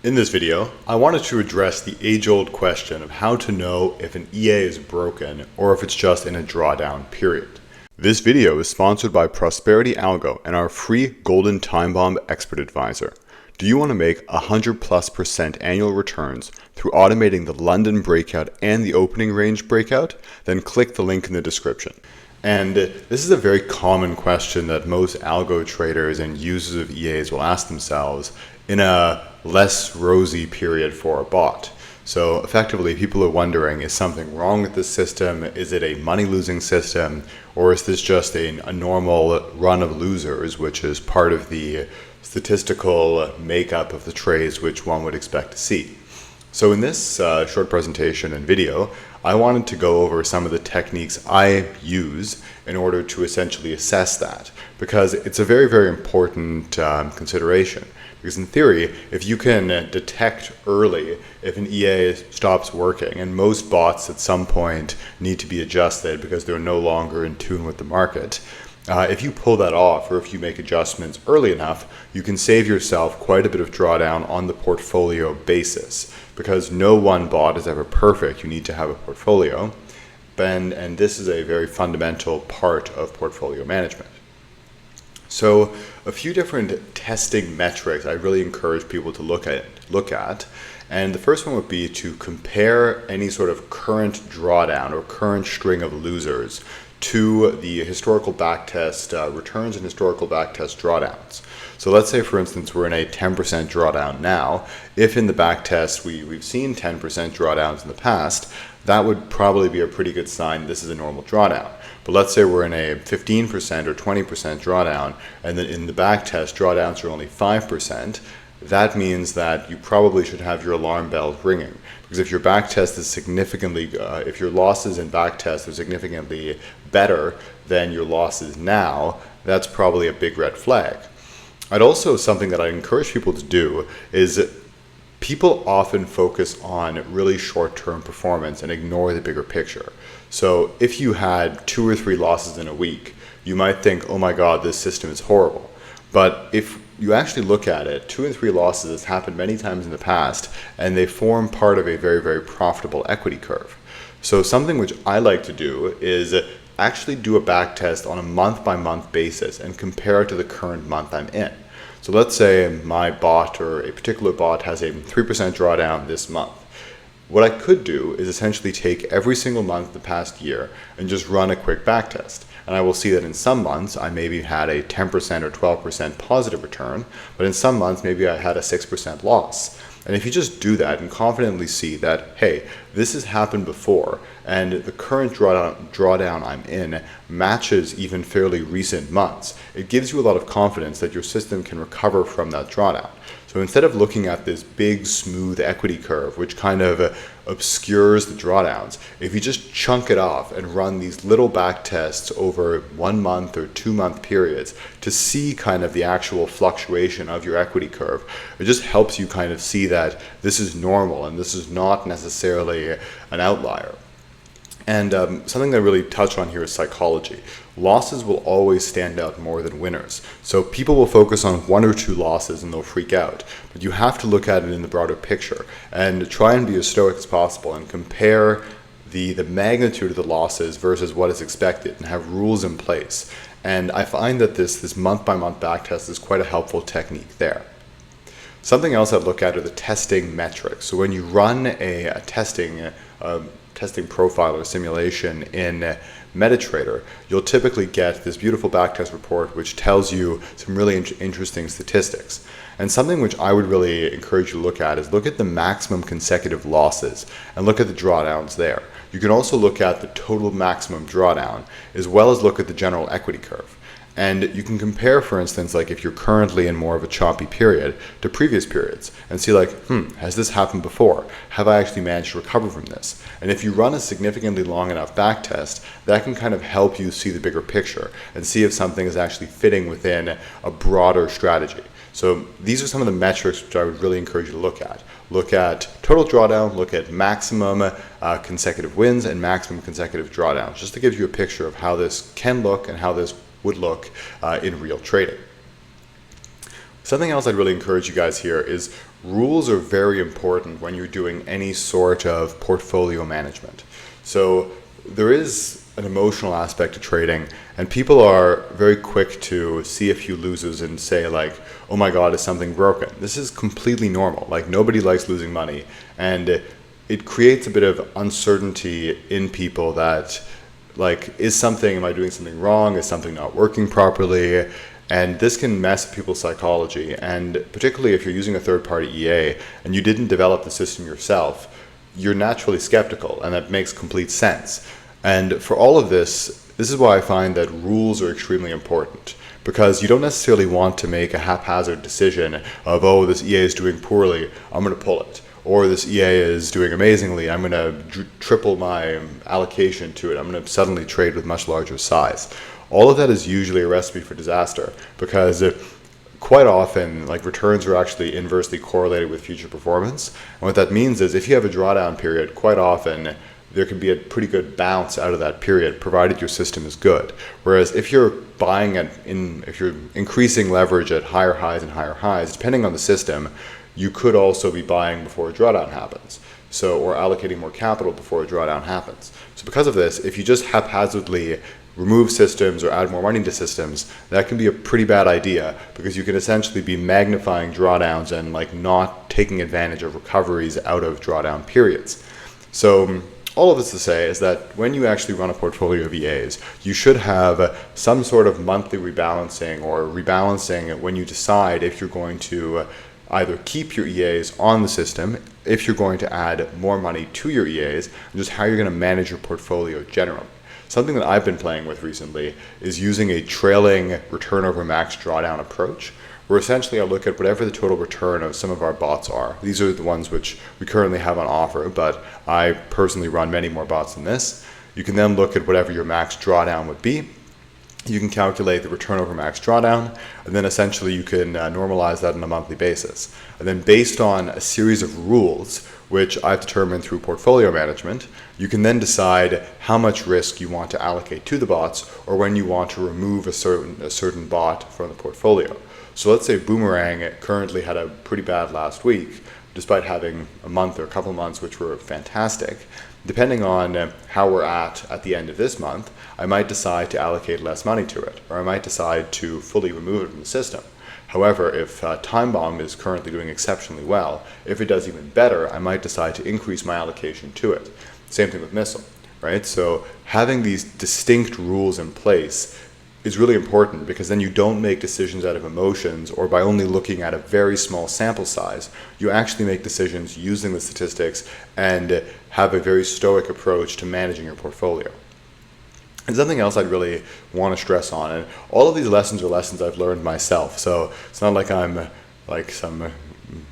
In this video, I wanted to address the age-old question of how to know if an EA is broken or if it's just in a drawdown period. This video is sponsored by Prosperity Algo and our free Golden Time Bomb Expert Advisor. Do you want to make 100+% annual returns through automating the London breakout and the opening range breakout? Then click the link in the description. And this is a very common question that most algo traders and users of EAs will ask themselves in a less rosy period for a bot. So effectively, people are wondering, is something wrong with this system? Is it a money-losing system? Or is this just a normal run of losers, which is part of the statistical makeup of the trades which one would expect to see? So in this short presentation and video, I wanted to go over some of the techniques I use in order to essentially assess that, because it's a very, very important consideration. Because in theory, if you can detect early if an EA stops working, and most bots at some point need to be adjusted because they're no longer in tune with the market, if you pull that off or if you make adjustments early enough, you can save yourself quite a bit of drawdown on the portfolio basis. Because no one bot is ever perfect, you need to have a portfolio. And this is a very fundamental part of portfolio management. So a few different testing metrics I really encourage people to look at. And the first one would be to compare any sort of current drawdown or current string of losers to the historical backtest returns and historical backtest drawdowns. So let's say, for instance, we're in a 10% drawdown now. If in the backtest we've seen 10% drawdowns in the past, that would probably be a pretty good sign this is a normal drawdown. But let's say we're in a 15% or 20% drawdown, and then in the backtest drawdowns are only 5%. That means that you probably should have your alarm bells ringing. Because if your backtest is significantly, if your losses in backtest are significantly better than your losses now, that's probably a big red flag. I'd also, something that I encourage people to do is people often focus on really short-term performance and ignore the bigger picture. So if you had 2 or 3 losses in a week, you might think, oh my God, this system is horrible. But if you actually look at it, 2 and 3 losses has happened many times in the past, and they form part of a very, very profitable equity curve. So something which I like to do is actually do a back test on a month-by-month basis and compare it to the current month I'm in. So let's say my bot or a particular bot has a 3% drawdown this month. What I could do is essentially take every single month the past year and just run a quick back test. And I will see that in some months I maybe had a 10% or 12% positive return, but in some months maybe I had a 6% loss. And if you just do that and confidently see that, hey, this has happened before, and the current drawdown I'm in matches even fairly recent months, it gives you a lot of confidence that your system can recover from that drawdown. So instead of looking at this big smooth equity curve, which kind of obscures the drawdowns, if you just chunk it off and run these little back tests over 1 month or 2 month periods to see kind of the actual fluctuation of your equity curve, it just helps you kind of see that this is normal and this is not necessarily an outlier. And something that I really touch on here is psychology. Losses will always stand out more than winners. So people will focus on 1 or 2 losses and they'll freak out. But you have to look at it in the broader picture and try and be as stoic as possible and compare the magnitude of the losses versus what is expected and have rules in place. And I find that this month-by-month backtest is quite a helpful technique there. Something else I'd look at are the testing metrics. So when you run a testing profile or simulation in MetaTrader, you'll typically get this beautiful backtest report which tells you some really interesting statistics. And something which I would really encourage you to look at is look at the maximum consecutive losses and look at the drawdowns there. You can also look at the total maximum drawdown as well as look at the general equity curve. And you can compare, for instance, like if you're currently in more of a choppy period to previous periods and see like, has this happened before? Have I actually managed to recover from this? And if you run a significantly long enough back test, that can kind of help you see the bigger picture and see if something is actually fitting within a broader strategy. So these are some of the metrics which I would really encourage you to look at. Look at total drawdown, look at maximum consecutive wins and maximum consecutive drawdowns, just to give you a picture of how this can look and how this would look in real trading. Something else I'd really encourage you guys here is rules are very important when you're doing any sort of portfolio management. So there is an emotional aspect to trading, and people are very quick to see a few losers and say like, oh my god, is something broken? This is completely normal. Like, nobody likes losing money, and it creates a bit of uncertainty in people that, like, am I doing something wrong? Is something not working properly? And this can mess with people's psychology, and particularly if you're using a third-party EA and you didn't develop the system yourself, you're naturally skeptical, and that makes complete sense. And for all of this, this is why I find that rules are extremely important, because you don't necessarily want to make a haphazard decision of, oh, this EA is doing poorly, I'm going to pull it. Or this EA is doing amazingly, I'm going to triple my allocation to it, I'm going to suddenly trade with much larger size. All of that is usually a recipe for disaster, because quite often, like, returns are actually inversely correlated with future performance. And what that means is if you have a drawdown period, quite often there can be a pretty good bounce out of that period, provided your system is good. Whereas if you're buying if you're increasing leverage at higher highs and higher highs, depending on the system, you could also be buying before a drawdown happens. Or allocating more capital before a drawdown happens. So because of this, if you just haphazardly remove systems or add more money to systems, that can be a pretty bad idea, because you can essentially be magnifying drawdowns and like not taking advantage of recoveries out of drawdown periods. So all of this to say is that when you actually run a portfolio of EAs, you should have some sort of monthly rebalancing, or rebalancing when you decide if you're going to either keep your EAs on the system, if you're going to add more money to your EAs, and just how you're going to manage your portfolio generally. Something that I've been playing with recently is using a trailing return over max drawdown approach, where essentially I look at whatever the total return of some of our bots are. These are the ones which we currently have on offer, but I personally run many more bots than this. You can then look at whatever your max drawdown would be. You can calculate the return over max drawdown, and then essentially you can normalize that on a monthly basis. And then based on a series of rules, which I've determined through portfolio management, you can then decide how much risk you want to allocate to the bots, or when you want to remove a certain bot from the portfolio. So let's say Boomerang currently had a pretty bad last week, despite having a month or a couple months which were fantastic. Depending on how we're at the end of this month, I might decide to allocate less money to it, or I might decide to fully remove it from the system. However, if Time Bomb is currently doing exceptionally well, if it does even better, I might decide to increase my allocation to it. Same thing with Missile, right? So having these distinct rules in place is really important, because then you don't make decisions out of emotions or by only looking at a very small sample size. You actually make decisions using the statistics and have a very stoic approach to managing your portfolio. And something else I'd really want to stress on, and all of these lessons are lessons I've learned myself, so it's not like I'm like some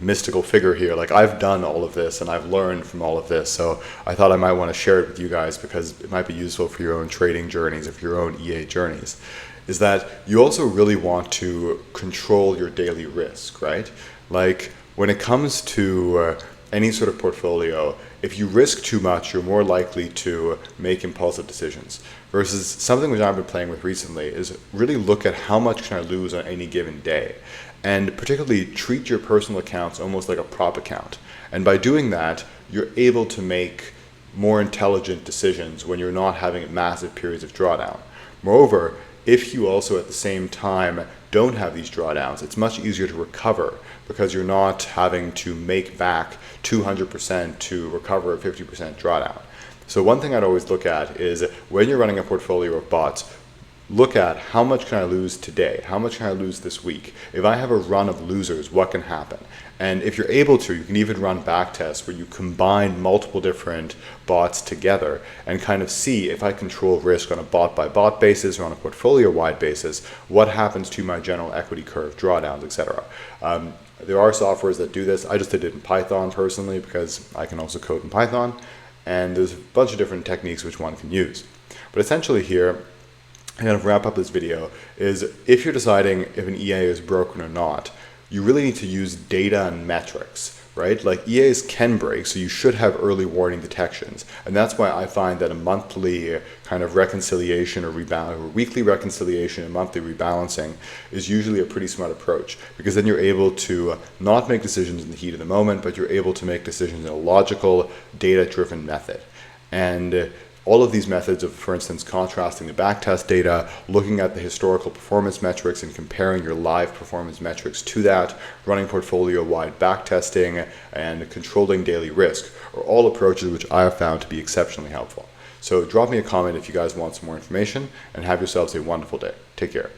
mystical figure here. Like, I've done all of this and I've learned from all of this, so I thought I might want to share it with you guys because it might be useful for your own trading journeys, or for your own EA journeys. Is that you also really want to control your daily risk, right? Like, when it comes to any sort of portfolio, if you risk too much, you're more likely to make impulsive decisions. Versus something which I've been playing with recently is really look at how much can I lose on any given day. And particularly treat your personal accounts almost like a prop account. And by doing that, you're able to make more intelligent decisions when you're not having massive periods of drawdown. Moreover, if you also at the same time don't have these drawdowns, it's much easier to recover, because you're not having to make back 200% to recover a 50% drawdown. So one thing I'd always look at is, when you're running a portfolio of bots, look at how much can I lose today? How much can I lose this week? If I have a run of losers, what can happen? And if you're able to, you can even run back tests where you combine multiple different bots together and kind of see, if I control risk on a bot by bot basis or on a portfolio wide basis, what happens to my general equity curve, drawdowns, etc. There are softwares that do this. I just did it in Python personally, because I can also code in Python. And there's a bunch of different techniques which one can use. But essentially here, to kind of wrap up this video, is if you're deciding if an EA is broken or not, you really need to use data and metrics right? Like EAs can break, so you should have early warning detections. And that's why I find that a monthly kind of reconciliation or weekly reconciliation and monthly rebalancing is usually a pretty smart approach, because then you're able to not make decisions in the heat of the moment, but you're able to make decisions in a logical, data-driven method. And all of these methods of, for instance, contrasting the backtest data, looking at the historical performance metrics and comparing your live performance metrics to that, running portfolio-wide backtesting, and controlling daily risk are all approaches which I have found to be exceptionally helpful. So drop me a comment if you guys want some more information, and have yourselves a wonderful day. Take care.